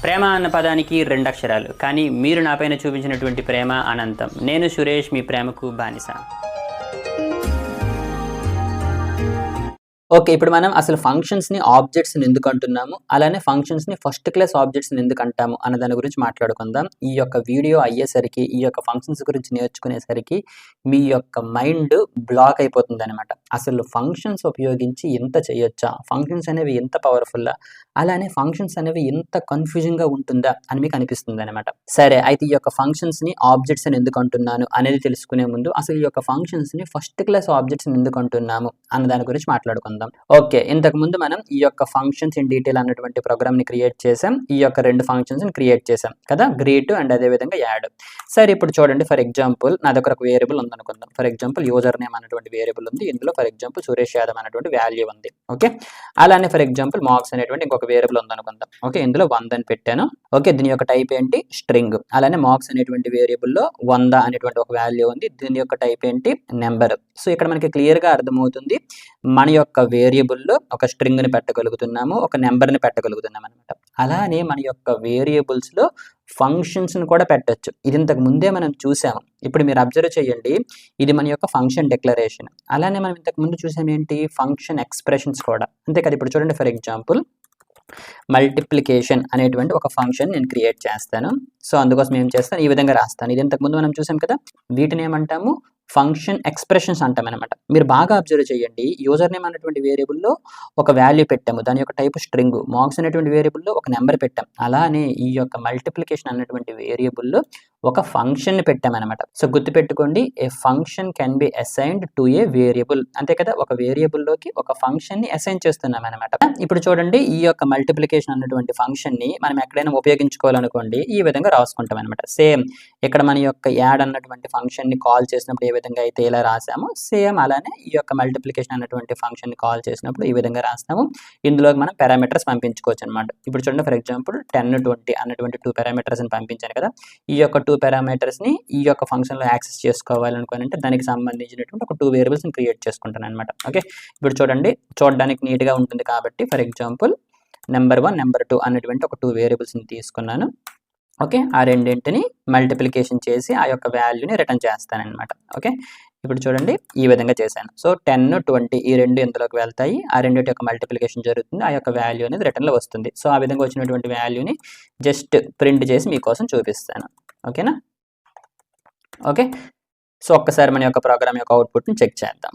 ప్రేమ అన్న పదానికి 2 అక్షరాలు, కానీ మీరు నాపైన చూపించినటువంటి ప్రేమ అనంతం. నేను సురేష్, మీ ప్రేమకు బానిస. ఓకే. ఇప్పుడు మనం అసలు ఫంక్షన్స్‌ని, ఆబ్జెక్ట్స్‌ని ఎందుకు అంటున్నాము? అలానే ఫంక్షన్స్‌ని ఫస్ట్ క్లాస్ ఆబ్జెక్ట్స్‌ని ఎందుకు అంటాము? అన్న దాని గురించి మాట్లాడుకుందాం. ఈ యొక్క వీడియో అయ్యేసరికి, ఈ యొక్క ఫంక్షన్స్ గురించి నేర్చుకునేసరికి మీ యొక్క మైండ్ బ్లాక్ అయిపోతుందనమాట. అసలు ఫంక్షన్స్ ఉపయోగించి ఇంత చేయొచ్చా? ఫంక్షన్స్ అనేవి ఇంత పవర్‌ఫుల్లా? అలానే ఫంక్షన్స్ అనేవి ఇంత కన్‌ఫ్యూజింగ్‌గా ఉంటుందా? అని మీకు అనిపిస్తుందనమాట. సరే, అయితే ఈ యొక్క ఫంక్షన్స్‌ని ఆబ్జెక్ట్స్ అని ఎందుకు అంటున్నాను అనేది తెలుసుకునే ముందు అసలు ఈ యొక్క ఫంక్షన్స్‌ని ఫస్ట్ క్లాస్ ఆబ్జెక్ట్స్‌ని ఎందుకు అంటున్నాము అన్న దాని గురించి మాట్లాడుకుందాం. ఓకే. ఇంతకు ముందు మనం ఈ యొక్క ఫంక్షన్స్ ఇన్ డీటెయిల్ అన్నటువంటి ప్రోగ్రామ్ ని క్రియేట్ చేసాం. ఈ యొక్క 2 ఫంక్షన్స్ ని క్రియేట్ చేసాం కదా, గ్రీట్ అండ్ అదే విధంగా యాడ్. సరే, ఇప్పుడు చూడండి, ఫర్ ఎగ్జాంపుల్ నా దగ్గర ఒక వేరియబుల్ ఉందనుకుందాం. ఫర్ ఎగ్జాంపుల్ యూజర్ నేమ్ అన్నటువంటి వేరియబుల్ ఉంది. ఇందులో ఫర్ ఎగ్జాంపుల్ సురేష్ యాదవ్ అనేటువంటి వాల్యూ ఉంది. ఓకే. అలానే ఫర్ ఎగ్జాంపుల్ మార్క్స్ అనేటువంటి ఇంకొక వేరియబుల్ ఉందనుకుందాం. ఓకే, ఇందులో 100 అని పెట్టాను. ఓకే, దీని యొక్క టైప్ ఏంటి? స్ట్రింగ్. అలానే మార్క్స్ అనేటువంటి వేరియబుల్లో 100 అనేటువంటి ఒక వాల్యూ ఉంది. దీని యొక్క టైప్ ఏంటి? నెంబర్. సో ఇక్కడ మనకి క్లియర్ గా అర్థమవుతుంది, మన యొక్క వేరియబుల్లో ఒక స్ట్రింగ్ ని పెట్టగలుగుతున్నాము, ఒక నెంబర్ ని పెట్టగలుగుతున్నాం అనమాట. అలానే మన యొక్క వేరియబుల్స్ లో ఫంక్షన్స్ ని కూడా పెట్టొచ్చు. ఇది ఇంతకు ముందే మనం చూసాము. ఇప్పుడు మీరు అబ్జర్వ్ చేయండి, ఇది మన యొక్క ఫంక్షన్ డిక్లరేషన్. అలానే మనం ఇంతకు ముందు చూసాం ఏంటి? ఫంక్షన్ ఎక్స్ప్రెషన్స్ కూడా. అంతే కదా. ఇప్పుడు చూడండి, ఫర్ ఎగ్జాంపుల్ మల్టిప్లికేషన్ అనేటువంటి ఒక ఫంక్షన్ నేను క్రియేట్ చేస్తాను. సో అందుకోసం ఏం చేస్తాను, ఈ విధంగా రాస్తాను. ఇది ఇంతకు ముందు మనం చూసాం కదా, వీటిని ఏమంటాము? ఫంక్షన్ ఎక్స్ప్రెషన్స్ అంటాం అనమాట. మీరు బాగా అబ్జర్వ్ చేయండి, యూజర్ నేమ్ అనేటువంటి వేరియబుల్లో ఒక వాల్యూ పెట్టాము, దాని యొక్క టైప్ స్ట్రింగ్. మార్క్స్ అనేటువంటి వేరియబుల్లో ఒక నెంబర్ పెట్టాం. అలానే ఈ యొక్క మల్టిప్లికేషన్ అనేటువంటి వేరియబుల్లో ఒక ఫంక్షన్ ని పెట్టామన్నమాట. సో గుర్తుపెట్టుకోండి, a function can be assigned to a variable. అంతే కదా, ఒక వేరియబుల్లోకి ఒక ఫంక్షన్ ని అసైన్ చేస్తున్నాం అనమాట. ఇప్పుడు చూడండి, ఈ యొక్క మల్టిప్లికేషన్ అన్నటువంటి ఫంక్షన్ ని మనం ఎక్కడైనా ఉపయోగించుకోవాలనుకోండి, ఈ విధంగా రాసుకుంటాం అనమాట. సేమ్ ఇక్కడ మన యొక్క యాడ్ అన్నటువంటి ఫంక్షన్ ని కాల్ చేసినప్పుడు ఏ విధంగా అయితే ఇలా రాసామో, సేమ్ అలానే ఈ యొక్క మల్టిప్లికేషన్ అన్నటువంటి ఫంక్షన్ ని కాల్ చేసినప్పుడు ఈ విధంగా రాస్తాము. ఇందులోకి మనం పారామీటర్స్ పంపించుకోవచ్చు అనమాట. ఇప్పుడు చూడండి, ఫర్ ఎగ్జాంపుల్ 10, 20 అన్నటువంటి 2 పారామీటర్స్ ని పంపించాను కదా. ఈ యొక్క 2 పారామీటర్స్ ని ఈ యొక్క ఫంక్షన్ లో యాక్సెస్ చేసుకోవాలనుకోని అంటే దానికి సంబంధించినటువంటి ఒక 2 వేరియబుల్స్ ని క్రియేట్ చేసుకుంటాను అనమాట. ఓకే, ఇప్పుడు చూడండి, చూడడానికి నీట్ గా ఉంటుంది కాబట్టి ఫర్ ఎగ్జాంపుల్ నెంబర్ 1, నెంబర్ 2 అన్నటువంటి ఒక 2 వేరియబుల్స్ ని తీసుకున్నాను. ఓకే, ఆ రెండింటిని మల్టిప్లికేషన్ చేసి ఆ యొక్క వాల్యూని రిటర్న్ చేస్తానన్నమాట. ఓకే, ఇప్పుడు చూడండి, ఈ విధంగా చేశాను. సో 10, 20 ఈ రెండు ఇందులోకి వెళ్తాయి, ఆ రెండింటి యొక్క మల్టిప్లికేషన్ జరుగుతుంది, ఆ యొక్క వాల్యూ అనేది రిటర్న్లో వస్తుంది. సో ఆ విధంగా వచ్చినటువంటి వాల్యూని జస్ట్ ప్రింట్ చేసి మీకోసం చూపిస్తాను. ఓకేనా? ఓకే, సో ఒక్కసారి మన యొక్క ప్రోగ్రామ్ యొక్క అవుట్పుట్ని చెక్ చేద్దాం.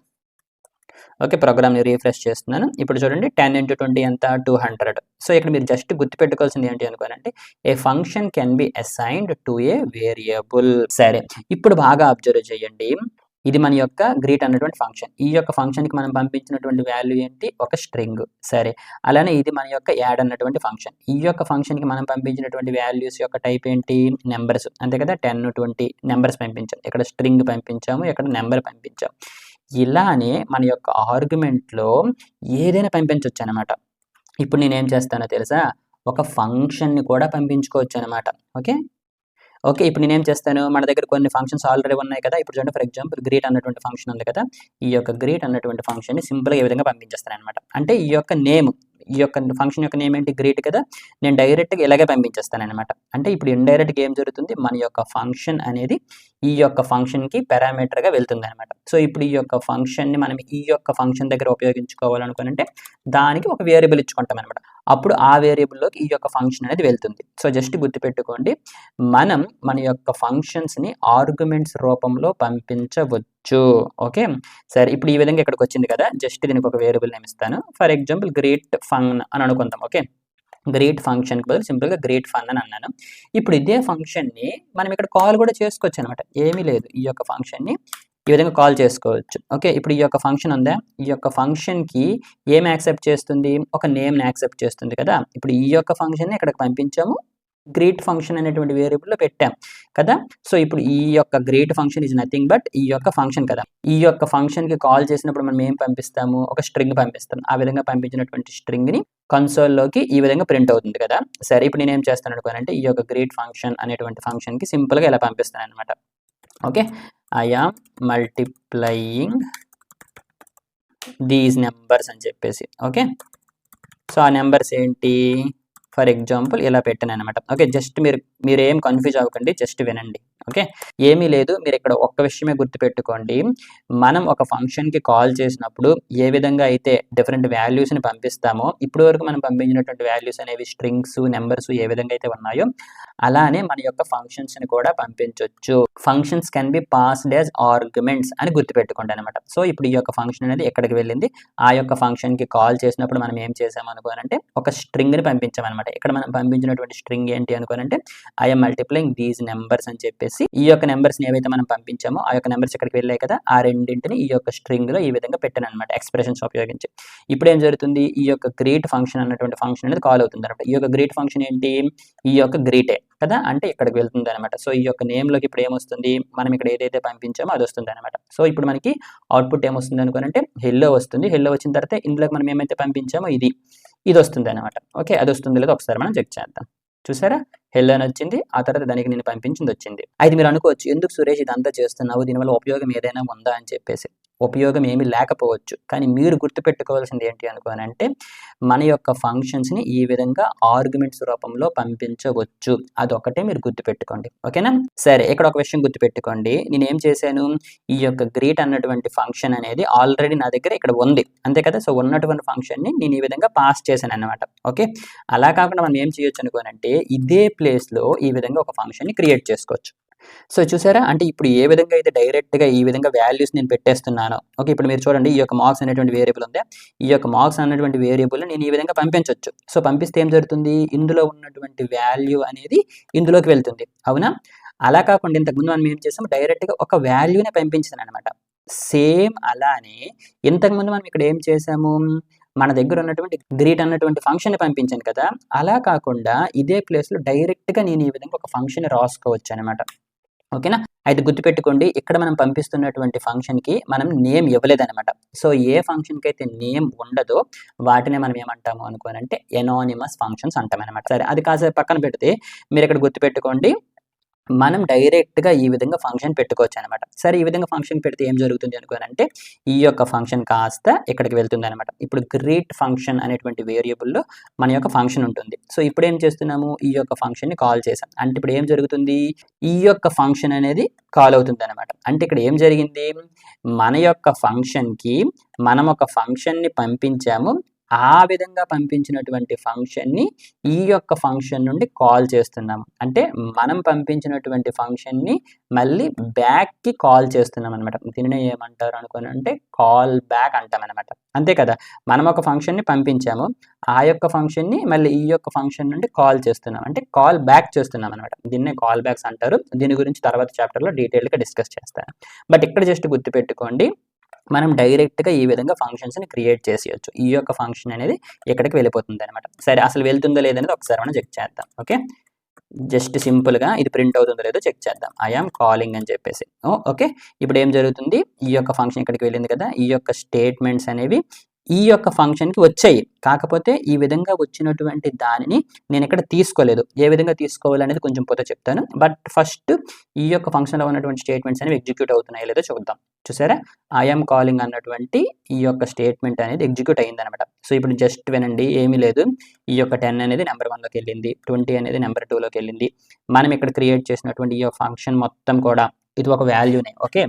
ఓకే, ప్రోగ్రామ్ని రీఫ్రెష్ చేస్తున్నాను. ఇప్పుడు చూడండి, 10 × 20 ఎంత? 200. సో ఇక్కడ మీరు జస్ట్ గుర్తుపెట్టుకోవాల్సింది ఏంటి అనుకోనంటే, a function can be assigned to a variable. సరే, ఇప్పుడు బాగా అబ్జర్వ్ చేయండి, ఇది మన యొక్క గ్రీట్ అన్నటువంటి ఫంక్షన్. ఈ యొక్క ఫంక్షన్కి మనం పంపించినటువంటి వాల్యూ ఏంటి? ఒక స్ట్రింగ్. సరే, అలానే ఇది మన యొక్క యాడ్ అన్నటువంటి ఫంక్షన్. ఈ యొక్క ఫంక్షన్కి మనం పంపించినటువంటి వాల్యూస్ యొక్క టైప్ ఏంటి? నెంబర్స్. అంతే కదా, 10, 20 నెంబర్స్ పంపించాం. ఇక్కడ స్ట్రింగ్ పంపించాము, ఇక్కడ నెంబర్ పంపించాం. ఇలానే మన యొక్క ఆర్గ్యుమెంట్లో ఏదైనా పంపించవచ్చు అనమాట. ఇప్పుడు నేనేం చేస్తానో తెలుసా? ఒక ఫంక్షన్ని కూడా పంపించుకోవచ్చు అనమాట. ఓకే ఓకే, ఇప్పుడు నేనేం చేస్తాను, మన దగ్గర కొన్ని ఫంక్షన్స్ ఆల్రెడీ ఉన్నాయి కదా. ఇప్పుడు చూడండి, ఫర్ ఎగ్జాంపుల్ గ్రీట్ అన్నటువంటి ఫంక్షన్ ఉంది కదా. ఈ యొక్క గ్రీట్ అన్నటువంటి ఫంక్షన్ని సింపుల్గా ఈ విధంగా పంపించేస్తాను అనమాట. అంటే ఈ యొక్క నేమ్, ఈ యొక్క ఫంక్షన్ యొక్క నేమ్ ఏంటి? గ్రీట్ కదా. నేను డైరెక్ట్గా ఇలాగే పంపించేస్తాను అనమాట. అంటే ఇప్పుడు ఇండైరెక్ట్గా ఏం జరుగుతుంది, మన యొక్క ఫంక్షన్ అనేది ఈ యొక్క ఫంక్షన్కి పారామీటర్గా వెళ్తుంది అనమాట. సో ఇప్పుడు ఈ యొక్క ఫంక్షన్ని మనం ఈ యొక్క ఫంక్షన్ దగ్గర ఉపయోగించుకోవాలనుకుంటే దానికి ఒక వేరియబుల్ ఇచ్చుకుంటాం అనమాట. అప్పుడు ఆ వేరియబుల్లోకి ఈ యొక్క ఫంక్షన్ అనేది వెళ్తుంది. సో జస్ట్ గుర్తుపెట్టుకోండి, మనం మన యొక్క ఫంక్షన్స్ని ఆర్గ్యుమెంట్స్ రూపంలో పంపించవచ్చు. ఓకే, సరే, ఇప్పుడు ఈ విధంగా ఇక్కడికి వచ్చింది కదా. జస్ట్ దీనికి ఒక వేరియబుల్ నేమ్ ఇస్తాను. ఫర్ ఎగ్జాంపుల్ గ్రీట్ ఫన్ అని అనుకుందాం. ఓకే, గ్రీట్ ఫంక్షన్కి బదులు సింపుల్గా గ్రీట్ ఫన్ అని అన్నాను. ఇప్పుడు ఇదే ఫంక్షన్ని మనం ఇక్కడ కాల్ కూడా చేసుకోవచ్చు అనమాట. ఏమీ లేదు, ఈ యొక్క ఫంక్షన్ని ఈ విధంగా కాల్ చేసుకోవచ్చు. ఓకే, ఇప్పుడు ఈ యొక్క ఫంక్షన్ ఉందా, ఈ యొక్క ఫంక్షన్కి ఏం యాక్సెప్ట్ చేస్తుంది? ఒక నేమ్ని యాక్సెప్ట్ చేస్తుంది కదా. ఇప్పుడు ఈ యొక్క ఫంక్షన్ని ఇక్కడికి పంపించాము, గ్రీట్ ఫంక్షన్ అనేటువంటి వేరియబుల్లో పెట్టాం కదా. సో ఇప్పుడు ఈ యొక్క greet function is nothing but ఈ యొక్క ఫంక్షన్ కదా. ఈ యొక్క ఫంక్షన్కి కాల్ చేసినప్పుడు మనం ఏం పంపిస్తాము? ఒక స్ట్రింగ్ పంపిస్తాం. ఆ విధంగా పంపించినటువంటి స్ట్రింగ్ని కన్సోల్లోకి ఈ విధంగా ప్రింట్ అవుతుంది కదా. సరే, ఇప్పుడు నేను ఏం చేస్తాను అనుకోనంటే, ఈ యొక్క గ్రీట్ ఫంక్షన్ అనేటువంటి ఫంక్షన్కి సింపుల్గా ఇలా పంపిస్తాను అనమాట. Okay, I am multiplying these numbers అని చెప్పేసి. ఓకే, సో ఆ నెంబర్స్ ఏంటి? ఫర్ ఎగ్జాంపుల్ ఇలా పెట్టాను అనమాట. ఓకే, జస్ట్ మీరు ఏం కన్ఫ్యూజ్ అవ్వకండి, జస్ట్ వినండి. ఓకే, ఏమీ లేదు, మీరు ఇక్కడ ఒక్క విషయమే గుర్తుపెట్టుకోండి. మనం ఒక ఫంక్షన్కి కాల్ చేసినప్పుడు ఏ విధంగా అయితే డిఫరెంట్ వాల్యూస్ని పంపిస్తామో, ఇప్పటి వరకు మనం పంపించినటువంటి వాల్యూస్ అనేవి స్ట్రింగ్స్, నెంబర్స్ ఏ విధంగా అయితే ఉన్నాయో అలానే మన యొక్క ఫంక్షన్స్ని కూడా పంపించవచ్చు. Functions can be passed as arguments అని గుర్తుపెట్టుకోండి అనమాట. సో ఇప్పుడు ఈ యొక్క ఫంక్షన్ అనేది ఎక్కడికి వెళ్ళింది, ఆ యొక్క ఫంక్షన్కి కాల్ చేసినప్పుడు మనం ఏం చేసాము అనుకోనంటే ఒక స్ట్రింగ్ని పంపించామన్నమాట. ఇక్కడ మనం పంపించినటువంటి స్ట్రింగ్ ఏంటి అనుకోనంటే ఐఎమ్ మల్టిప్లైయింగ్ దీస్ నెంబర్స్ అని చెప్పేసి ఈ యొక్క నెంబర్స్ని ఏవైతే మనం పంపించామో ఆ యొక్క నెంబర్స్ ఇక్కడికి వెళ్ళాయి కదా, ఆ రెండింటిని ఈ యొక్క స్ట్రింగ్లో ఈ విధంగా పెట్టాను అనమాట ఎక్స్ప్రెషన్స్ ఉపయోగించి. ఇప్పుడు ఏం జరుగుతుంది, ఈ యొక్క గ్రీట్ ఫంక్షన్ అన్నటువంటి ఫంక్షన్ అనేది కాల్ అవుతుంది అనమాట. ఈ యొక్క గ్రీట్ ఫంక్షన్ ఏంటి, ఈ యొక్క గ్రీటే కదా, అంటే ఇక్కడికి వెళ్తుంది అనమాట. సో ఈ యొక్క నేమ్లోకి ఇప్పుడు ఏమొస్తుంది, మనం ఇక్కడ ఏదైతే పంపించామో అది వస్తుంది అనమాట. సో ఇప్పుడు మనకి అవుట్పుట్ ఏమొస్తుంది అనుకోనంటే హెల్లో వస్తుంది. హెల్లో వచ్చిన తర్వాత ఇందులోకి మనం ఏమైతే పంపించామో ఇది వస్తుంది అనమాట. ఓకే, అది వస్తుంది లేదో ఒకసారి మనం చెక్ చేద్దాం. చూసారా, హెల్లో అని వచ్చింది, ఆ తర్వాత దానికి నేను పంపించింది వచ్చింది. అయితే మీరు అనుకోవచ్చు, ఎందుకు సురేష్ ఇదంతా చేస్తున్నావు, దీనివల్ల ఉపయోగం ఏదైనా ఉందా అని చెప్పేసి. ఉపయోగం ఏమీ లేకపోవచ్చు, కానీ మీరు గుర్తుపెట్టుకోవాల్సింది ఏంటి అనుకోనంటే మన యొక్క ఫంక్షన్స్ని ఈ విధంగా ఆర్గ్యుమెంట్స్ రూపంలో పంపించవచ్చు. అదొకటే మీరు గుర్తుపెట్టుకోండి. ఓకేనా, సరే ఇక్కడ ఒక విషయం గుర్తుపెట్టుకోండి. నేను ఏం చేశాను, ఈ యొక్క గ్రీట్ అన్నటువంటి ఫంక్షన్ అనేది ఆల్రెడీ నా దగ్గర ఇక్కడ ఉంది, అంతే కదా. సో ఉన్నటువంటి ఫంక్షన్ని నేను ఈ విధంగా పాస్ చేశాను అన్నమాట. ఓకే, అలా కాకుండా మనం ఏం చేయొచ్చు అనుకోనంటే ఇదే ప్లేస్లో ఈ విధంగా ఒక ఫంక్షన్ని క్రియేట్ చేసుకోవచ్చు. సో చూసారా, అంటే ఇప్పుడు ఏ విధంగా అయితే డైరెక్ట్గా ఈ విధంగా వాల్యూస్ నేను పెట్టేస్తున్నాను. ఓకే, ఇప్పుడు మీరు చూడండి, ఈ యొక్క మార్క్స్ అనేటువంటి వేరియబుల్ ఉంది, ఈ యొక్క మార్క్స్ అన్నటువంటి వేరియబుల్ నేను ఈ విధంగా పంపించవచ్చు. సో పంపిస్తే ఏం జరుగుతుంది, ఇందులో ఉన్నటువంటి వాల్యూ అనేది ఇందులోకి వెళ్తుంది, అవునా. అలా కాకుండా ఇంతకుముందు మనం ఏం చేసాము, డైరెక్ట్గా ఒక వాల్యూనే పంపించాను అనమాట. సేమ్ అలానే ఇంతకుముందు మనం ఇక్కడ ఏం చేసాము, మన దగ్గర ఉన్నటువంటి గ్రీట్ అన్నటువంటి ఫంక్షన్ని పంపించాను కదా, అలా కాకుండా ఇదే ప్లేస్లో డైరెక్ట్గా నేను ఈ విధంగా ఒక ఫంక్షన్ రాసుకోవచ్చు అనమాట. ఓకేనా, అయితే గుర్తుపెట్టుకోండి, ఇక్కడ మనం పంపిస్తున్నటువంటి ఫంక్షన్కి మనం నేమ్ ఇవ్వలేదన్నమాట. సో ఏ ఫంక్షన్కి అయితే నేమ్ ఉండదో వాటిని మనం ఏమంటాము అనుకోనంటే ఎనానిమస్ ఫంక్షన్స్ అంటామన్నమాట. సరే, అది కాసేపు పక్కన పెడితే మీరు ఇక్కడ గుర్తుపెట్టుకోండి, మనం డైరెక్ట్గా ఈ విధంగా ఫంక్షన్ పెట్టుకోవచ్చు అనమాట. సరే, ఈ విధంగా ఫంక్షన్ పెడితే ఏం జరుగుతుంది అనుకోనంటే ఈ యొక్క ఫంక్షన్ కాస్త ఇక్కడికి వెళ్తుంది అనమాట. ఇప్పుడు గ్రీట్ ఫంక్షన్ అనేటువంటి వేరియబుల్లో మన యొక్క ఫంక్షన్ ఉంటుంది. సో ఇప్పుడు ఏం చేస్తున్నాము, ఈ యొక్క ఫంక్షన్ని కాల్ చేసాం అంటే ఇప్పుడు ఏం జరుగుతుంది, ఈ యొక్క ఫంక్షన్ అనేది కాల్ అవుతుంది అనమాట. అంటే ఇక్కడ ఏం జరిగింది, మన యొక్క ఫంక్షన్కి మనం ఒక ఫంక్షన్ని పంపించాము, ఆ విధంగా పంపించినటువంటి ఫంక్షన్ని ఈ యొక్క ఫంక్షన్ నుండి కాల్ చేస్తున్నాము. అంటే మనం పంపించినటువంటి ఫంక్షన్ని మళ్ళీ బ్యాక్కి కాల్ చేస్తున్నాం అనమాట. దీనినే ఏమంటారు అనుకోని అంటే కాల్ బ్యాక్ అంటాం అనమాట, అంతే కదా. మనం ఒక ఫంక్షన్ని పంపించాము, ఆ యొక్క ఫంక్షన్ని మళ్ళీ ఈ యొక్క ఫంక్షన్ నుండి కాల్ చేస్తున్నాం, అంటే కాల్ బ్యాక్ చేస్తున్నాం అనమాట. దీన్నే కాల్ బ్యాక్స్ అంటారు. దీని గురించి తర్వాత చాప్టర్లో డీటెయిల్గా డిస్కస్ చేస్తాను. బట్ ఇక్కడ జస్ట్ గుర్తుపెట్టుకోండి, మనం డైరెక్ట్గా ఈ విధంగా ఫంక్షన్స్ని క్రియేట్ చేసేయచ్చు. ఈ యొక్క ఫంక్షన్ అనేది ఎక్కడికి వెళ్ళిపోతుంది అనమాట. సరే, అసలు వెళ్తుందో లేదనేది ఒకసారి మనం చెక్ చేద్దాం. ఓకే, జస్ట్ సింపుల్గా ఇది ప్రింట్ అవుతుందో లేదో చెక్ చేద్దాం. ఐఎమ్ కాలింగ్ అని చెప్పేసి. ఓకే, ఇప్పుడు ఏం జరుగుతుంది, ఈ యొక్క ఫంక్షన్ ఇక్కడికి వెళ్ళింది కదా, ఈ యొక్క స్టేట్మెంట్స్ అనేవి ఈ యొక్క ఫంక్షన్కి వచ్చాయి. కాకపోతే ఈ విధంగా వచ్చినటువంటి దానిని నేను ఇక్కడ తీసుకోలేదు. ఏ విధంగా తీసుకోవాలనేది కొంచెం పోతే చెప్తాను. బట్ ఫస్ట్ ఈ యొక్క ఫంక్షన్లో ఉన్నటువంటి స్టేట్మెంట్స్ అనేవి ఎగ్జిక్యూట్ అవుతున్నాయో లేదో చూద్దాం. చూసారా, ఐఎమ్ కాలింగ్ అన్నటువంటి ఈ యొక్క స్టేట్మెంట్ అనేది ఎగ్జిక్యూట్ అయిందనమాట. సో ఇప్పుడు జస్ట్ వినండి, ఏమీ లేదు, ఈ యొక్క 10 అనేది నెంబర్ 1లోకి వెళ్ళింది, 20 అనేది నెంబర్ 2లోకి వెళ్ళింది. మనం ఇక్కడ క్రియేట్ చేసినటువంటి ఈ ఫంక్షన్ మొత్తం కూడా ఇది ఒక వాల్యూనే. ఓకే,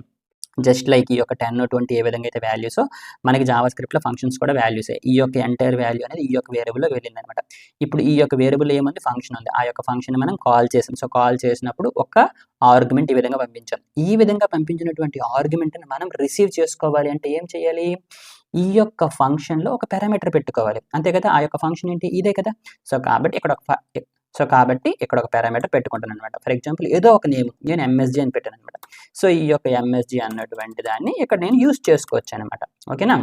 జస్ట్ లైక్ ఈ యొక్క 10, 20 ఏ విధంగా అయితే వాల్యూసో మనకి జావాస్క్రిప్ట్లో ఫంక్షన్స్ కూడా వాల్యూసే. ఈ యొక్క ఎంటైర్ వాల్యూ అనేది ఈ యొక్క వేరియబుల్లో వెళ్ళింది అనమాట. ఇప్పుడు ఈ యొక్క వేరియబుల్ ఏముంది, ఫంక్షన్ ఉంది, ఆ యొక్క ఫంక్షన్ మనం కాల్ చేసాం. సో కాల్ చేసినప్పుడు ఒక ఆర్గ్యుమెంట్ ఈ విధంగా పంపించాం. ఈ విధంగా పంపించినటువంటి ఆర్గ్యుమెంట్ని మనం రిసీవ్ చేసుకోవాలి అంటే ఏం చేయాలి, ఈ యొక్క ఫంక్షన్లో ఒక పారామీటర్ పెట్టుకోవాలి, అంతే కదా. ఆ యొక్క ఫంక్షన్ ఏంటి, ఇదే కదా. సో కాబట్టి ఇక్కడ ఒక పారామీటర్ పెట్టుకుంటాను అనమాట. ఫర్ ఎగ్జాంపుల్ ఏదో ఒక నేమ్ నేను ఎంఎస్జీ అని పెట్టాను అనమాట. సో ఈ యొక్క ఎంఎస్జీ అన్నటువంటి దాన్ని ఇక్కడ నేను యూజ్ చేసుకోవచ్చు అనమాట. ఓకేనా,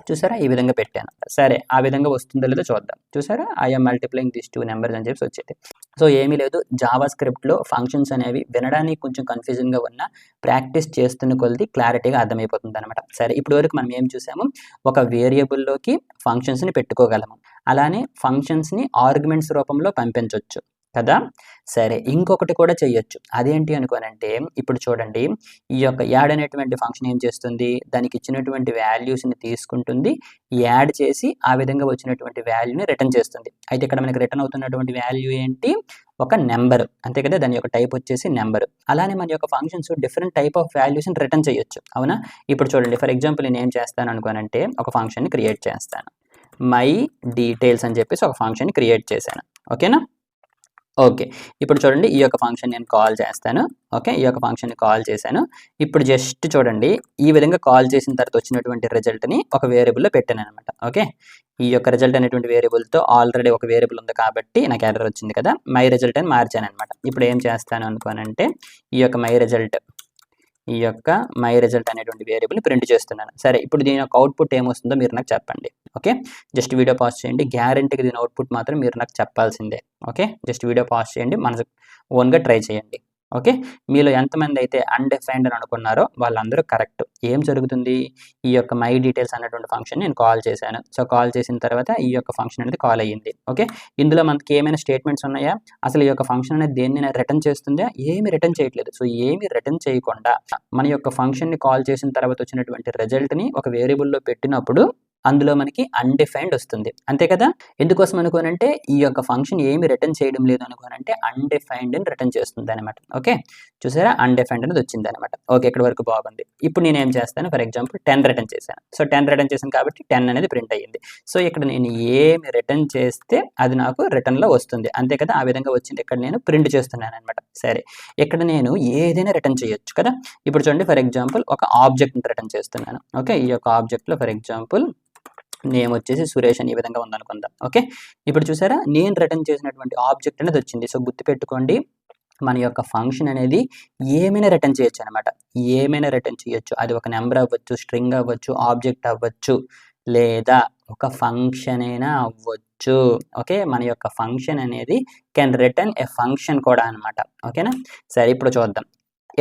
చూసారా, ఈ విధంగా పెట్టాను. సరే, ఆ విధంగా వస్తుందో లేదో చూద్దాం. చూసారా, ఐఎమ్ మల్టిప్లైయింగ్ దిస్ 2 నెంబర్స్ అని చెప్పి వచ్చేది. సో ఏమీ లేదు, జావాస్క్రిప్ట్లో ఫంక్షన్స్ అనేవి వినడానికి కొంచెం కన్ఫ్యూజన్గా ఉన్న ప్రాక్టీస్ చేస్తున్న కొద్ది క్లారిటీగా అర్థమైపోతుంది అనమాట. సరే, ఇప్పటి వరకు మనం ఏం చూసాము, ఒక వేరియబుల్లోకి ఫంక్షన్స్ని పెట్టుకోగలము, అలానే ఫంక్షన్స్ని ఆర్గ్యుమెంట్స్ రూపంలో పంపించవచ్చు. కదా. సరే ఇంకొకటి కూడా చెయ్యొచ్చు. అదేంటి అనుకోనంటే ఇప్పుడు చూడండి ఈ యొక్క యాడ్ అనేటువంటి ఫంక్షన్ ఏం చేస్తుంది, దానికి ఇచ్చినటువంటి వాల్యూస్ని తీసుకుంటుంది, యాడ్ చేసి ఆ విధంగా వచ్చినటువంటి వాల్యూని రిటర్న్ చేస్తుంది. అయితే ఇక్కడ మనకి రిటర్న్ అవుతున్నటువంటి వాల్యూ ఏంటి, ఒక నెంబర్, అంతే కదా. దాని యొక్క టైప్ వచ్చేసి నెంబర్. అలానే మన యొక్క ఫంక్షన్స్ డిఫరెంట్ టైప్ ఆఫ్ వాల్యూస్ని రిటర్న్ చేయొచ్చు, అవునా. ఇప్పుడు చూడండి ఫర్ ఎగ్జాంపుల్ నేను ఏం చేస్తాను అనుకోనంటే ఒక ఫంక్షన్ని క్రియేట్ చేస్తాను. మై డీటెయిల్స్ అని చెప్పేసి ఒక ఫంక్షన్ని క్రియేట్ చేశాను, ఓకేనా. ఓకే, ఇప్పుడు చూడండి ఈ యొక్క ఫంక్షన్ నేను కాల్ చేస్తాను. ఓకే, ఈ యొక్క ఫంక్షన్ని కాల్ చేశాను. ఇప్పుడు జస్ట్ చూడండి ఈ విధంగా కాల్ చేసిన తర్వాత వచ్చినటువంటి రిజల్ట్ని ఒక వేరియబుల్లో పెట్టాను అనమాట. ఓకే, ఈ యొక్క రిజల్ట్ అనేటువంటి వేరియబుల్తో ఆల్రెడీ ఒక వేరియబుల్ ఉంది కాబట్టి నాకు ఎర్రర్ వచ్చింది కదా, మై రిజల్ట్ అని మార్చాను అనమాట. ఇప్పుడు ఏం చేస్తాను అనుకోనంటే ఈ యొక్క మై రిజల్ట్ అనేటువంటి వేరియబుల్ని ప్రింట్ చేస్తున్నాను. సరే ఇప్పుడు దీని యొక్క అవుట్పుట్ ఏమొస్తుందో మీరు నాకు చెప్పండి. ఓకే, జస్ట్ వీడియో పాజ్ చేయండి. గ్యారెంటీగా దీని అవుట్పుట్ మాత్రం మీరు నాకు చెప్పాల్సిందే. ఓకే, జస్ట్ వీడియో పాజ్ చేయండి, మన ఓన్గా ట్రై చేయండి. ఓకే, మీలో ఎంతమంది అయితే అన్డిఫైన్డ్ అని అనుకున్నారో వాళ్ళందరూ కరెక్ట్. ఏం జరుగుతుంది, ఈ యొక్క మై డీటెయిల్స్ అన్నటువంటి ఫంక్షన్ నేను కాల్ చేశాను. సో కాల్ చేసిన తర్వాత ఈ యొక్క ఫంక్షన్ అనేది కాల్ అయ్యింది. ఓకే, ఇందులో మనకి ఏమైనా స్టేట్మెంట్స్ ఉన్నాయా, అసలు ఈ యొక్క ఫంక్షన్ అనేది దేన్ని రిటర్న్ చేస్తుందా, ఏమి రిటర్న్ చేయట్లేదు. సో ఏమి రిటర్న్ చేయకుండా మన యొక్క ఫంక్షన్ని కాల్ చేసిన తర్వాత వచ్చినటువంటి రిజల్ట్ని ఒక వేరియబుల్లో పెట్టినప్పుడు అందులో మనకి అన్డిఫైన్డ్ వస్తుంది, అంతే కదా. ఎందుకోసం అనుకోనంటే ఈ యొక్క ఫంక్షన్ ఏమి రిటర్న్ చేయడం లేదు అనుకోనంటే అన్డిఫైన్డ్ అని రిటర్న్ చేస్తుంది అనమాట. ఓకే, చూసారా అన్డిఫైన్డ్ అనేది వచ్చింది అనమాట. ఓకే, ఇక్కడ వరకు బాగుంది. ఇప్పుడు నేను ఏం చేస్తాను, ఫర్ ఎగ్జాంపుల్ 10 రిటర్న్ చేశాను. సో 10 రిటర్న్ చేశాను కాబట్టి 10 అనేది ప్రింట్ అయ్యింది. సో ఇక్కడ నేను ఏమి రిటర్న్ చేస్తే అది నాకు రిటర్న్లో వస్తుంది, అంతే కదా. ఆ విధంగా వచ్చింది, ఇక్కడ నేను ప్రింట్ చేస్తున్నాను అనమాట. సరే ఇక్కడ నేను ఏదైనా రిటర్న్ చేయొచ్చు కదా. ఇప్పుడు చూడండి ఫర్ ఎగ్జాంపుల్ ఒక ఆబ్జెక్ట్ని రిటర్న్ చేస్తున్నాను. ఓకే, ఈ యొక్క ఆబ్జెక్ట్లో ఫర్ ఎగ్జాంపుల్ నేమ్ వచ్చేసి సురేష్ అని ఈ విధంగా ఉందనుకుందాం. ఓకే, ఇప్పుడు చూసారా నేను రిటర్న్ చేసినటువంటి ఆబ్జెక్ట్ అనేది వచ్చింది. సో గుర్తుపెట్టుకోండి మన యొక్క ఫంక్షన్ అనేది ఏమైనా రిటర్న్ చేయొచ్చు అనమాట. ఏమైనా రిటర్న్ చేయొచ్చు, అది ఒక నెంబర్ అవ్వచ్చు, స్ట్రింగ్ అవ్వచ్చు, ఆబ్జెక్ట్ అవ్వచ్చు, లేదా ఒక ఫంక్షన్ అయినా అవ్వచ్చు. ఓకే, మన యొక్క ఫంక్షన్ అనేది కెన్ రిటర్న్ ఏ ఫంక్షన్ కూడా అనమాట. ఓకేనా. సరే ఇప్పుడు చూద్దాం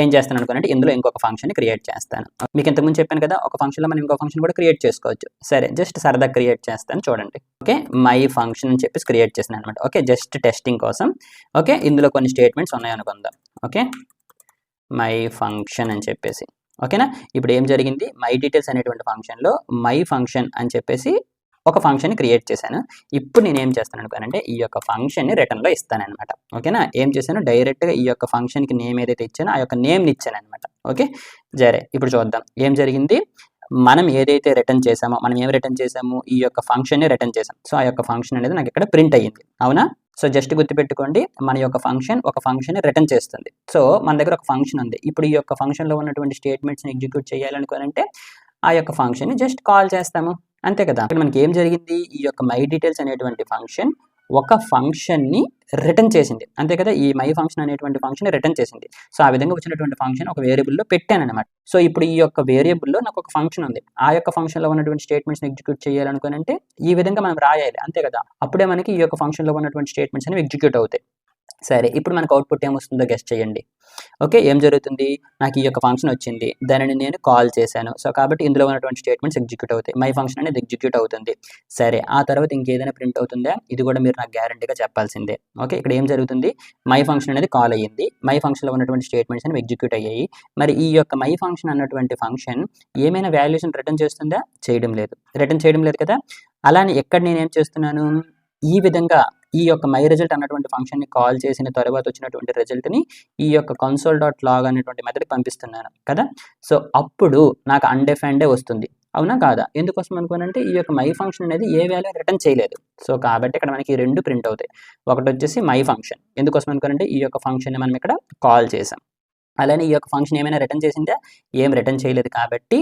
ఏం చేస్తాను అనుకోనంటే ఇందులో ఇంకొక ఫంక్షన్ క్రియేట్ చేస్తాను. మీకు ఇంతకుముందు చెప్పాను కదా ఒక ఫంక్షన్లో మనం ఇంకో ఫంక్షన్ కూడా క్రియేట్ చేసుకోవచ్చు. సరే జస్ట్ సరదా క్రియేట్ చేస్తాను చూడండి. ఓకే, మై ఫంక్షన్ అని చెప్పేసి క్రియేట్ చేసాను అనమాట. ఓకే, జస్ట్ టెస్టింగ్ కోసం. ఓకే, ఇందులో కొన్ని స్టేట్మెంట్స్ ఉన్నాయనుకుందాం. ఓకే, మై ఫంక్షన్ అని చెప్పేసి. ఓకేనా, ఇప్పుడు ఏం జరిగింది, మై డీటెయిల్స్ అనేటువంటి ఫంక్షన్లో మై ఫంక్షన్ అని చెప్పేసి ఒక ఫంక్షన్ క్రియేట్ చేశాను. ఇప్పుడు నేను ఏం చేస్తాను అనుకోనంటే ఈ యొక్క ఫంక్షన్ని రిటర్న్లో ఇస్తాను అనమాట. ఓకేనా, ఏం చేశాను డైరెక్ట్గా ఈ యొక్క ఫంక్షన్కి నేమ్ ఏదైతే ఇచ్చానో ఆ యొక్క నేమ్ని ఇచ్చాను అనమాట. ఓకే, సరే ఇప్పుడు చూద్దాం ఏం జరిగింది. మనం ఏదైతే రిటర్న్ చేసామో మనం ఏం రిటర్న్ చేసాము, ఈ యొక్క ఫంక్షన్ని రిటర్న్ చేసాం. సో ఆ యొక్క ఫంక్షన్ అనేది నాకు ఇక్కడ ప్రింట్ అయ్యింది, అవునా. సో జస్ట్ గుర్తుపెట్టుకోండి మన యొక్క ఫంక్షన్ ఒక ఫంక్షన్ రిటర్న్ చేస్తుంది. సో మన దగ్గర ఒక ఫంక్షన్ ఉంది. ఇప్పుడు ఈ యొక్క ఫంక్షన్లో ఉన్నటువంటి స్టేట్మెంట్స్ని ఎగ్జిక్యూట్ చేయాలనుకోనంటే ఆ యొక్క ఫంక్షన్ని జస్ట్ కాల్ చేస్తాము, అంతే కదా. ఇక్కడ మనకి ఏం జరిగింది, ఈ యొక్క మై డీటెయిల్స్ అనేటువంటి ఫంక్షన్ ఒక ఫంక్షన్ని రిటర్న్ చేసింది, అంతే కదా. ఈ మై ఫంక్షన్ అనేటువంటి ఫంక్షన్ రిటర్న్ చేసింది. సో ఆ విధంగా వచ్చినటువంటి ఫంక్షన్ ఒక వేరియబుల్లో పెట్టాను అనమాట. సో ఇప్పుడు ఈ యొక్క వేరియబుల్లో నాకు ఒక ఫంక్షన్ ఉంది. ఆ యొక్క ఫంక్షన్లో ఉన్నటువంటి స్టేట్మెంట్స్ని ఎగ్జిక్యూట్ చేయాలనుకోనంటే ఈ విధంగా మనం రాయాలి, అంతే కదా. అప్పుడే మనకి ఈ యొక్క ఫంక్షన్లో ఉన్నటువంటి స్టేట్మెంట్స్ అనేవి ఎగ్జిక్యూట్ అవుతాయి. సరే ఇప్పుడు మనకు అవుట్పుట్ ఏమొస్తుందో గెస్ట్ చేయండి. ఓకే, ఏం జరుగుతుంది, నాకు ఈ యొక్క ఫంక్షన్ వచ్చింది, దానిని నేను కాల్ చేశాను. సో కాబట్టి ఇందులో ఉన్నటువంటి స్టేట్మెంట్స్ ఎగ్జిక్యూట్ అవుతాయి, మై ఫంక్షన్ అనేది ఎగ్జిక్యూట్ అవుతుంది. సరే ఆ తర్వాత ఇంకేదైనా ప్రింట్ అవుతుందా, ఇది కూడా మీరు నాకు గ్యారంటీగా చెప్పాల్సిందే. ఓకే, ఇక్కడ ఏం జరుగుతుంది, మై ఫంక్షన్ అనేది కాల్ అయ్యింది, మై ఫంక్షన్లో ఉన్నటువంటి స్టేట్మెంట్స్ అనేవి ఎగ్జిక్యూట్ అయ్యాయి. మరి ఈ యొక్క మై ఫంక్షన్ అన్నటువంటి ఫంక్షన్ ఏమైనా వాల్యూషన్ రిటర్న్ చేస్తుందా, రిటర్న్ చేయడం లేదు కదా. అలానే ఎక్కడ నేను ఏం చేస్తున్నాను, ఈ విధంగా ఈ యొక్క మై రిజల్ట్ అన్నటువంటి ఫంక్షన్ని కాల్ చేసిన తర్వాత వచ్చినటువంటి రిజల్ట్ని ఈ యొక్క console.log అనేటువంటి మెథడ్కి పంపిస్తున్నాను కదా. సో అప్పుడు నాకు అన్డిఫైన్డే వస్తుంది, అవునా కాదా. ఎందుకోసం అనుకోనంటే ఈ యొక్క మై ఫంక్షన్ అనేది ఏ వాల్యూ రిటర్న్ చేయలేదు. సో కాబట్టి ఇక్కడ మనకి 2 ప్రింట్ అవుతాయి. ఒకటి వచ్చేసి మై ఫంక్షన్, ఎందుకోసం అనుకోనంటే ఈ యొక్క ఫంక్షన్ని మనం ఇక్కడ కాల్ చేసాం. అలానే ఈ యొక్క ఫంక్షన్ ఏమైనా రిటర్న్ చేసిందా, ఏం రిటర్న్ చేయలేదు కాబట్టి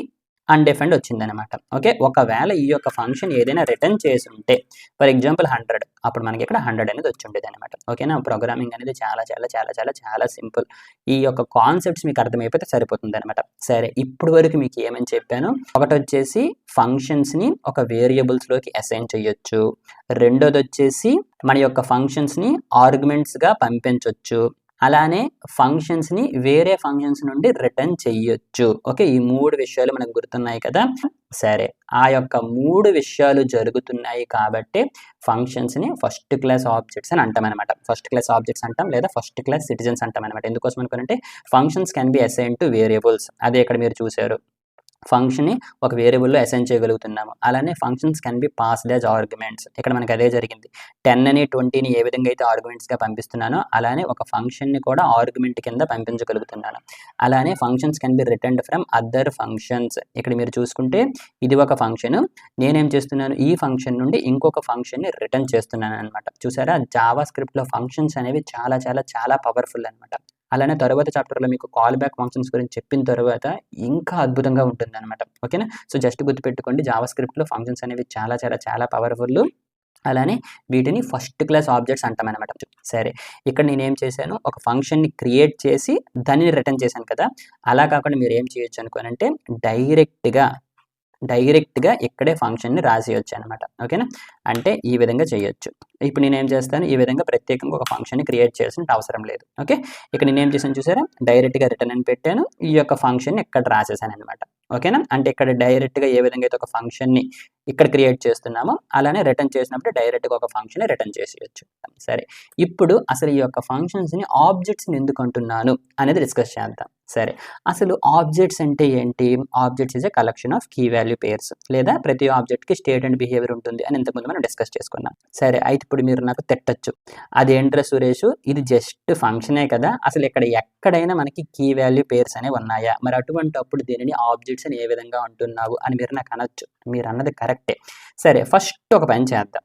అన్డిఫైన్డ్ వచ్చిందనమాట. ఓకే, ఒకవేళ ఈ యొక్క ఫంక్షన్ ఏదైనా రిటర్న్ చేసి ఉంటే ఫర్ ఎగ్జాంపుల్ 100, అప్పుడు మనకి ఇక్కడ 100 అనేది వచ్చి ఉండేది అనమాట. ఓకేనా, ప్రోగ్రామింగ్ అనేది చాలా చాలా చాలా చాలా చాలా సింపుల్. ఈ యొక్క కాన్సెప్ట్స్ మీకు అర్థమైపోతే సరిపోతుంది అనమాట. సరే ఇప్పుడు వరకు మీకు ఏమని చెప్పాను, ఒకటి వచ్చేసి ఫంక్షన్స్ని ఒక వేరియబుల్స్లోకి అసైన్ చేయొచ్చు, రెండోది వచ్చేసి మన యొక్క ఫంక్షన్స్ని ఆర్గ్యుమెంట్స్గా పంపించవచ్చు, అలానే ఫంక్షన్స్ని వేరే ఫంక్షన్స్ నుండి రిటర్న్ చెయ్యొచ్చు. ఓకే, ఈ 3 విషయాలు మనకు గుర్తున్నాయి కదా. సరే, ఆ యొక్క 3 విషయాలు జరుగుతున్నాయి కాబట్టి ఫంక్షన్స్ని ఫస్ట్ క్లాస్ ఆబ్జెక్ట్స్ అని అంటామన్నమాట. ఫస్ట్ క్లాస్ ఆబ్జెక్ట్స్ అంటాం, లేదా ఫస్ట్ క్లాస్ సిటిజన్స్ అంటామన్నమాట. ఎందుకోసం అనుకోనంటే functions can be assign to variables. అదే ఇక్కడ మీరు చూశారు, ఫంక్షన్ని ఒక వేరియబుల్లో అసైన్ చేయగలుగుతున్నాము. అలానే functions can be passed as arguments. ఇక్కడ మనకి అదే జరిగింది. 10 అని 20ని ఏ విధంగా అయితే ఆర్గ్యుమెంట్స్గా పంపిస్తున్నానో అలానే ఒక ఫంక్షన్ని కూడా ఆర్గ్యుమెంట్ కింద పంపించగలుగుతున్నాను. అలానే functions can B returned from other functions. ఇక్కడ మీరు చూసుకుంటే ఇది ఒక ఫంక్షన్, నేనేం చేస్తున్నాను, ఈ ఫంక్షన్ నుండి ఇంకొక ఫంక్షన్ని రిటర్న్ చేస్తున్నాను అనమాట. చూసారా, జావా స్క్రిప్ట్లో ఫంక్షన్స్ అనేవి చాలా చాలా చాలా పవర్ఫుల్ అనమాట. అలానే తరువాత చాప్టర్లో మీకు కాల్ బ్యాక్ ఫంక్షన్స్ గురించి చెప్పిన తర్వాత ఇంకా అద్భుతంగా ఉంటుందన్నమాట. ఓకేనా, సో జస్ట్ గుర్తుపెట్టుకోండి, జావా స్క్రిప్ట్లో ఫంక్షన్స్ అనేవి చాలా చాలా చాలా పవర్ఫుల్. అలానే వీటిని ఫస్ట్ క్లాస్ ఆబ్జెక్ట్స్ అంటామన్నమాట. సరే, ఇక్కడ నేనేం చేశాను, ఒక ఫంక్షన్ని క్రియేట్ చేసి దానిని రిటర్న్ చేశాను కదా. అలా కాకుండా మీరు ఏం చేయొచ్చు అనుకోనంటే డైరెక్ట్గా ఇక్కడే ఫంక్షన్ని రాసేయచ్చు అనమాట. ఓకేనా, అంటే ఈ విధంగా చేయొచ్చు. ఇప్పుడు నేనేం చేస్తాను, ఈ విధంగా ప్రత్యేకంగా ఒక ఫంక్షన్ని క్రియేట్ చేయాల్సిన అవసరం లేదు. ఓకే, ఇక్కడ నేనేం చేశాను చూసారా, డైరెక్ట్గా రిటర్న్ అని పెట్టాను, ఈ యొక్క ఫంక్షన్ని ఇక్కడ రాసేసాను అనమాట. ఓకేనా, అంటే ఇక్కడ డైరెక్ట్గా ఏ విధంగా అయితే ఒక ఫంక్షన్ని ఇక్కడ క్రియేట్ చేస్తున్నామో అలానే రిటర్న్ చేసినప్పుడు డైరెక్ట్గా ఒక ఫంక్షన్ని రిటర్న్ చేసేయచ్చు. సరే, ఇప్పుడు అసలు ఈ యొక్క ఫంక్షన్స్ని ఆబ్జెక్ట్స్ని ఎందుకు అంటున్నాను అనేది డిస్కస్ చేద్దాం. సరే, అసలు ఆబ్జెక్ట్స్ అంటే ఏంటి? Objects is a collection of key value pairs, లేదా ప్రతి ఆబ్జెక్ట్కి స్టేట్ అండ్ బిహేవియర్ ఉంటుంది అని ఇంతకుముందు మనం డిస్కస్ చేసుకున్నాం. సరే, అయితే ఇప్పుడు మీరు నాకు తిట్టచ్చు, అదేంట్రా సురేష్, ఇది జస్ట్ ఫంక్షనే కదా, అసలు ఇక్కడ ఎక్కడైనా మనకి కీ వాల్యూ పేర్స్ అనేవి ఉన్నాయా, మరి అటువంటి అప్పుడు దీనిని ఆబ్జెక్ట్స్ అని ఏ విధంగా అంటున్నావు అని మీరు నాకు అనొచ్చు. మీరు అన్నది కరెక్టే. సరే, ఫస్ట్ ఒక పని చేద్దాం.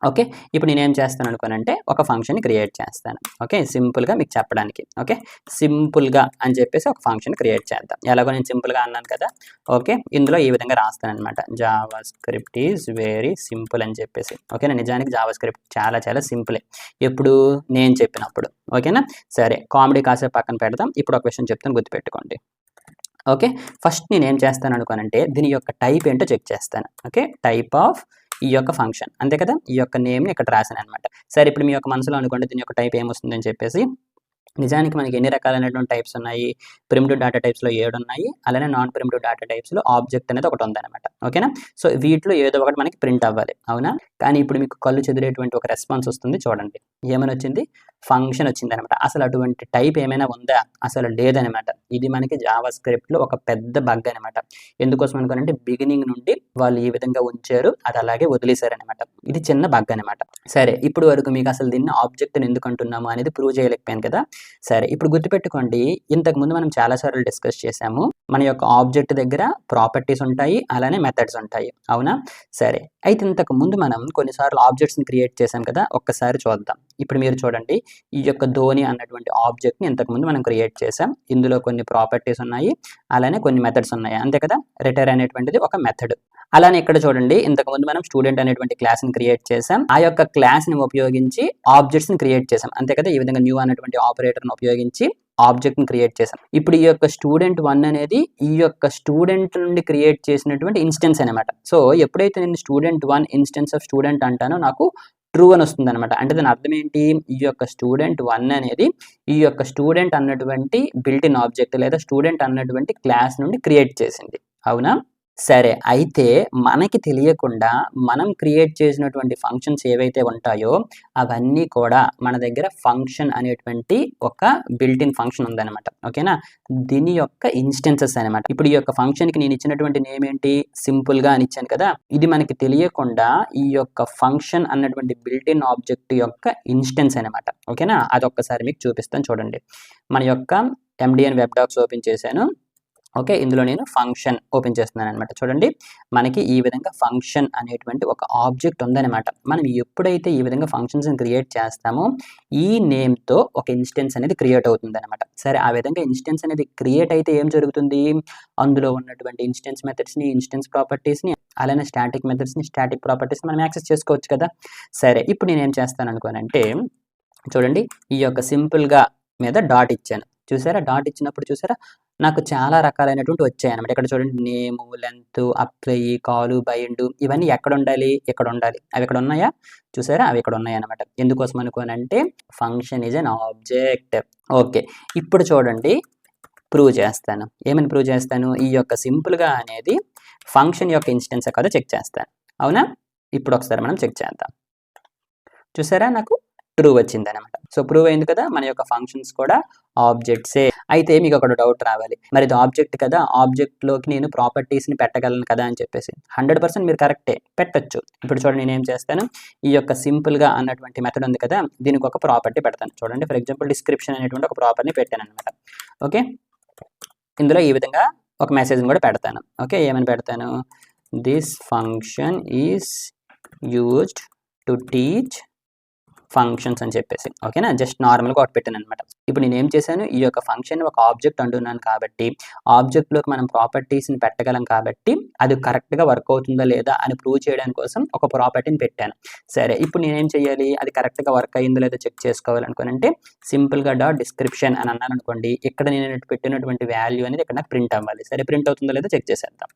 ఓకే, ఇప్పుడు నేనేం చేస్తాను అనుకోనంటే ఒక ఫంక్షన్ని క్రియేట్ చేస్తాను. ఓకే, సింపుల్గా మీకు చెప్పడానికి. ఓకే, సింపుల్గా అని చెప్పేసి ఒక ఫంక్షన్ క్రియేట్ చేద్దాం. ఎలాగో నేను సింపుల్గా అన్నాను కదా. ఓకే, ఇందులో ఈ విధంగా రాస్తాను అనమాట, Java script is very simple అని చెప్పేసి. ఓకేనా, నిజానికి జావా స్క్రిప్ట్ చాలా చాలా సింపులే, ఎప్పుడు నేను చెప్పినప్పుడు. ఓకేనా, సరే, కామెడీ కాసేపు పక్కన పెడదాం. ఇప్పుడు ఒక విషయం చెప్తాను, గుర్తుపెట్టుకోండి. ఓకే, ఫస్ట్ నేను ఏం చేస్తాను అనుకోనంటే దీని యొక్క టైప్ ఏంటో చెక్ చేస్తాను. ఓకే, టైప్ ఆఫ్ ఈ యొక్క ఫంక్షన్, అంతే కదా, ఈ యొక్క నేమ్ని ఇక్కడ రాశాను అనమాట. సరే, ఇప్పుడు మీ యొక్క మనసులో అనుకోండి దీని యొక్క టైప్ ఏమొస్తుందని చెప్పేసి. నిజానికి మనకి ఎన్ని రకాలైనటువంటి టైప్స్ ఉన్నాయి, ప్రిమిటివ్ డేటా టైప్స్లో 7 ఉన్నాయి, అలానే నాన్ ప్రిమిటివ్ డేటా టైప్స్లో ఆబ్జెక్ట్ అనేది ఒకటి ఉందన్నమాట. ఓకేనా, సో వీటిలో ఏదో ఒకటి మనకి ప్రింట్ అవ్వాలి, అవునా. కానీ ఇప్పుడు మీకు కళ్ళు చెదిరేటువంటి ఒక రెస్పాన్స్ వస్తుంది, చూడండి ఏమని వచ్చింది, ఫంక్షన్ వచ్చింది అనమాట. అసలు అటువంటి టైప్ ఏమైనా ఉందా, అసలు లేదనమాట. ఇది మనకి జావా స్క్రిప్ట్లో ఒక పెద్ద బగ్ అనమాట. ఎందుకోసం అనుకోనంటే బిగినింగ్ నుండి వాళ్ళు ఈ విధంగా ఉంచారు, అది అలాగే వదిలేశారనమాట. ఇది చిన్న బగ్ అనమాట. సరే, ఇప్పుడు వరకు మీకు అసలు దీన్ని ఆబ్జెక్ట్ని ఎందుకు అంటున్నాము అనేది ప్రూవ్ చేయలేకపోయాను కదా. సరే, ఇప్పుడు గుర్తుపెట్టుకోండి, ఇంతకుముందు మనం చాలాసార్లు డిస్కస్ చేసాము, మన యొక్క ఆబ్జెక్ట్ దగ్గర ప్రాపర్టీస్ ఉంటాయి, అలానే మెథడ్స్ ఉంటాయి, అవునా. సరే, అయితే ఇంతకు ముందు మనం కొన్నిసార్లు ఆబ్జెక్ట్స్ని క్రియేట్ చేసాం కదా, ఒక్కసారి చూద్దాం. ఇప్పుడు మీరు చూడండి, ఈ యొక్క ధోని అన్నటువంటి ఆబ్జెక్ట్ని ఇంతకుముందు మనం క్రియేట్ చేసాం. ఇందులో కొన్ని ప్రాపర్టీస్ ఉన్నాయి, అలానే కొన్ని మెథడ్స్ ఉన్నాయి, అంతే కదా. రిటైర్ అనేటువంటిది ఒక మెథడ్. అలానే ఇక్కడ చూడండి, ఇంతకుముందు మనం స్టూడెంట్ అనేటువంటి క్లాస్ని క్రియేట్ చేసాం, ఆ యొక్క క్లాస్ని ఉపయోగించి ఆబ్జెక్ట్స్ని క్రియేట్ చేసాం, అంతే కదా. ఈ విధంగా న్యూ అనేటువంటి ఆపరేటర్ని ఉపయోగించి ఆబ్జెక్ట్ని క్రియేట్ చేసాం. ఇప్పుడు ఈ యొక్క స్టూడెంట్ 1 అనేది ఈ యొక్క స్టూడెంట్ నుండి క్రియేట్ చేసినటువంటి ఇన్స్టెన్స్ అనమాట. సో ఎప్పుడైతే నేను స్టూడెంట్ 1 ఇన్స్టెన్స్ ఆఫ్ స్టూడెంట్ అంటానో నాకు ట్రూ అని వస్తుంది అనమాట. అంటే దాని అర్థం ఏంటి, ఈ యొక్క స్టూడెంట్ 1 అనేది ఈ యొక్క స్టూడెంట్ అన్నటువంటి బిల్ట్ ఇన్ ఆబ్జెక్ట్ లేదా స్టూడెంట్ అన్నటువంటి క్లాస్ నుండి క్రియేట్ చేసింది, అవునా. సరే, అయితే మనకి తెలియకుండా మనం క్రియేట్ చేసినటువంటి ఫంక్షన్స్ ఏవైతే ఉంటాయో అవన్నీ కూడా మన దగ్గర ఫంక్షన్ అనేటువంటి ఒక బిల్ట్ ఇన్ ఫంక్షన్ ఉందన్నమాట. ఓకేనా, దీని యొక్క ఇన్స్టెన్సెస్ అనమాట. ఇప్పుడు ఈ యొక్క ఫంక్షన్కి నేను ఇచ్చినటువంటి నేమ్ ఏంటి, సింపుల్గా అని ఇచ్చాను కదా. ఇది మనకి తెలియకుండా ఈ యొక్క ఫంక్షన్ అన్నటువంటి బిల్ట్ ఇన్ ఆబ్జెక్ట్ యొక్క ఇన్స్టెన్స్ అనమాట. ఓకేనా, అదొక్కసారి మీకు చూపిస్తాను చూడండి. మన యొక్క MDN వెబ్ డాక్స్ ఓపెన్ చేశాను. ఓకే, ఇందులో నేను ఫంక్షన్ ఓపెన్ చేస్తున్నాను అనమాట. చూడండి, మనకి ఈ విధంగా ఫంక్షన్ అనేటువంటి ఒక ఆబ్జెక్ట్ ఉందన్నమాట. మనం ఎప్పుడైతే ఈ విధంగా ఫంక్షన్స్ని క్రియేట్ చేస్తామో ఈ నేమ్తో ఒక ఇన్స్టెన్స్ అనేది క్రియేట్ అవుతుంది అనమాట. సరే, ఆ విధంగా ఇన్స్టెన్స్ అనేది క్రియేట్ అయితే ఏం జరుగుతుంది, అందులో ఉన్నటువంటి ఇన్స్టెన్స్ మెథడ్స్ని, ఇన్స్టెన్స్ ప్రాపర్టీస్ని, అలానే స్టాటిక్ మెథడ్స్ని, స్టాటిక్ ప్రాపర్టీస్ని మనం యాక్సెస్ చేసుకోవచ్చు కదా. సరే, ఇప్పుడు నేను ఏం చేస్తాను అనుకోనంటే చూడండి, ఈ యొక్క సింపుల్గా మీద డాట్ ఇచ్చాను, చూసారా. డాట్ ఇచ్చినప్పుడు చూసారా నాకు చాలా రకాలైనటువంటి వచ్చాయి అనమాట. ఇక్కడ చూడండి, నేము, లెంత్, అప్లై, కాలు, బైండ్, ఇవన్నీ ఎక్కడ ఉండాలి, ఇక్కడ ఉండాలి. అవి ఇక్కడ ఉన్నాయా, చూసారా, అవి ఇక్కడ ఉన్నాయి అనమాట. ఎందుకోసం అనుకోనంటే function is an object. Okay. ఇప్పుడు చూడండి ప్రూవ్ చేస్తాను. ఏమని ప్రూవ్ చేస్తాను? ఈ యొక్క సింపుల్‌గా అనేది ఫంక్షన్ యొక్క ఇన్‌స్టెన్సా కాదో చెక్ చేస్తాను. అవునా? ఇప్పుడు ఒకసారి మనం చెక్ చేద్దాం. చూసారా నాకు ట్రూ వచ్చిందనమాట. సో, ప్రూవ్ అయింది కదా! మన యొక్క ఫంక్షన్స్ కూడా ఆబ్జెక్ట్సే. అయితే మీకు ఒక డౌట్ రావాలి. మరి ఇది ఆబ్జెక్ట్ కదా! ఆబ్జెక్ట్‌లోకి నేను ప్రాపర్టీస్‌ని పెట్టగలను కదా! అని చెప్పేసి. 100% మీరు కరెక్టే. పెట్టొచ్చు. ఇప్పుడు చూడండి నేనేం చేస్తాను, ఈ యొక్క సింపుల్‌గా అన్నటువంటి మెథడ్ ఉంది కదా! దీనికి ఒక ప్రాపర్టీ పెడతాను. చూడండి ఫర్ ఎగ్జాంపుల్ డిస్క్రిప్షన్ అనేటువంటి ఒక ప్రాపర్టీని పెట్టాననమాట. ఓకే. ఇందులో ఈ విధంగా ఒక మెసేజ్‌ని కూడా పెడతాను. ఓకే. ఏమని పెడతాను? This function is used to teach functions అని చెప్పేసి. ఓకేనా? జస్ట్ నార్మల్‌గా ఒకటి పెట్టాననమాట. ఇప్పుడు నేనేం చేశాను, ఈ యొక్క ఫంక్షన్ ఒక ఆబ్జెక్ట్ అంటున్నాను కాబట్టి, ఆబ్జెక్ట్‌లోకి మనం ప్రాపర్టీస్‌ని పెట్టగలం కాబట్టి, అది కరెక్ట్‌గా వర్క్ అవుతుందా లేదా అని ప్రూవ్ చేయడం కోసం ఒక ప్రాపర్టీని పెట్టాను. సరే, ఇప్పుడు నేనేం చేయాలి, అది కరెక్ట్‌గా వర్క్ అయిందో లేదో చెక్ చేసుకోవాలనుకోనంటే, సింపుల్‌గా డాట్ డిస్క్రిప్షన్ అని అన్నాననుకోండి, ఇక్కడ నేను పెట్టినటువంటి వాల్యూ అనేది ఇక్కడ నాకు ప్రింట్ అవ్వాలి. సరే, ప్రింట్ అవుతుందో లేదో చెక్ చేసేద్దాం.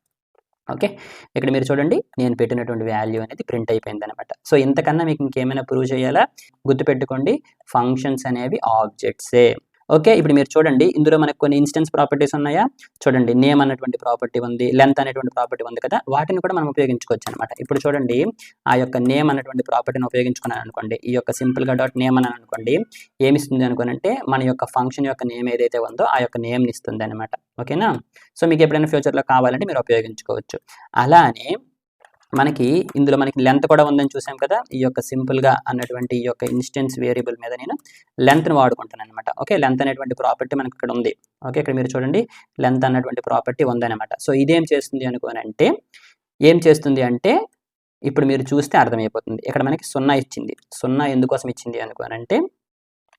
ఓకే. ఇక్కడ మీరు చూడండి నేను పెట్టినటువంటి వాల్యూ అనేది ప్రింట్ అయిపోయిందనమాట. సో, ఇంతకన్నా మీకు ఇంకేమైనా ప్రూవ్ చేయాలా? గుర్తుపెట్టుకోండి ఫంక్షన్స్ అనేవి ఆబ్జెక్ట్సే. ఓకే. ఇప్పుడు మీరు చూడండి ఇందులో మనకు కొన్ని ఇన్‌స్టెన్స్ ప్రాపర్టీస్ ఉన్నాయా? చూడండి నేమ్ అన్నటువంటి ప్రాపర్టీ ఉంది. లెంత్ అనేటువంటి ప్రాపర్టీ ఉంది కదా! వాటిని కూడా మనం ఉపయోగించుకోవచ్చనమాట. ఇప్పుడు చూడండి ఆ యొక్క నేమ్ అన్నటువంటి ప్రాపర్టీని ఉపయోగించుకున్నాననుకోండి. ఈ యొక్క సింపుల్‌గా డాట్ నేమ్ అన్నాననుకోండి. ఏమిస్తుంది అనుకోనంటే మన యొక్క ఫంక్షన్ యొక్క నేమ్ ఏదైతే ఉందో ఆ యొక్క నేమ్‌ని ఇస్తుందనమాట. ఓకేనా? సో, మీకు ఎప్పుడైనా ఫ్యూచర్‌లో కావాలంటే మీరు ఉపయోగించుకోవచ్చు. అలానే మనకి ఇందులో మనకి లెంత్ కూడా ఉందని చూసాం కదా! ఈ యొక్క సింపుల్‌గా అన్నటువంటి ఈ యొక్క ఇన్‌స్టెన్స్ వేరియబుల్ మీద నేను లెంత్‌ని వాడుకుంటాననమాట. ఓకే. లెంత్ అనేటువంటి ప్రాపర్టీ మనకి ఇక్కడ ఉంది. ఓకే. ఇక్కడ మీరు చూడండి లెంత్ అన్నటువంటి ప్రాపర్టీ ఉందనమాట. సో, ఇదేం చేస్తుంది అనుకోనంటే, ఏం చేస్తుంది అంటే ఇప్పుడు మీరు చూస్తే అర్థమైపోతుంది. ఇక్కడ మనకి 0 ఇచ్చింది. 0 ఎందుకోసం ఇచ్చింది అనుకోనంటే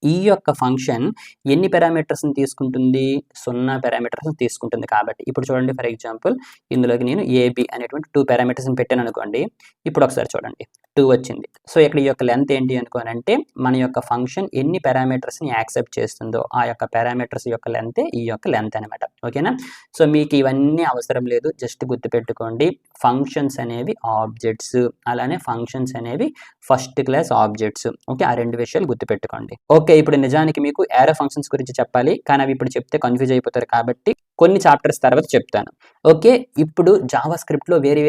ఈ యొక్క ఫంక్షన్ ఎన్ని పారామీటర్స్‌ని తీసుకుంటుంది? 0 పారామీటర్స్‌ని తీసుకుంటుంది కాబట్టి. ఇప్పుడు చూడండి ఫర్ ఎగ్జాంపుల్ ఇందులోకి నేను ఏబీ అనేటువంటి 2 పారామీటర్స్‌ని పెట్టాననుకోండి. ఇప్పుడు ఒకసారి చూడండి 2 వచ్చింది. సో, ఇక్కడ ఈ యొక్క లెంత్ ఏంటి అనుకోనంటే మన యొక్క ఫంక్షన్ ఎన్ని పారామీటర్స్‌ని యాక్సెప్ట్ చేస్తుందో ఆ యొక్క పారామీటర్స్ యొక్క లెంతే ఈ యొక్క లెంత్ అనమాట. ఓకేనా? సో, మీకు ఇవన్నీ అవసరం లేదు. జస్ట్ గుర్తుపెట్టుకోండి ఫంక్షన్స్ అనేవి ఆబ్జెక్ట్స్. అలానే ఫంక్షన్స్ అనేవి ఫస్ట్ క్లాస్ ఆబ్జెక్ట్స్. ఓకే. ఆ 2 విషయాలు గుర్తుపెట్టుకోండి. ఓకే. ఇప్పుడు నిజానికి మీకు యారో ఫంక్షన్స్ గురించి చెప్పాలి. కానీ అవి ఇప్పుడు చెప్తే కన్‌ఫ్యూజ్ అయిపోతారు కాబట్టి కొన్ని చాప్టర్స్ తర్వాత చెప్తాను. ఓకే. ఇప్పుడు జావా స్క్రిప్ట్‌లో వెరీ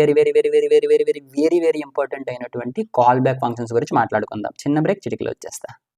ఇంపార్టెంట్ అయినటువంటి కాల్ బ్యాక్ ఫంక్షన్స్ గురించి మాట్లాడుకుందాం. చిన్న బ్రేక్ చిటికలో వచ్చేస్తా.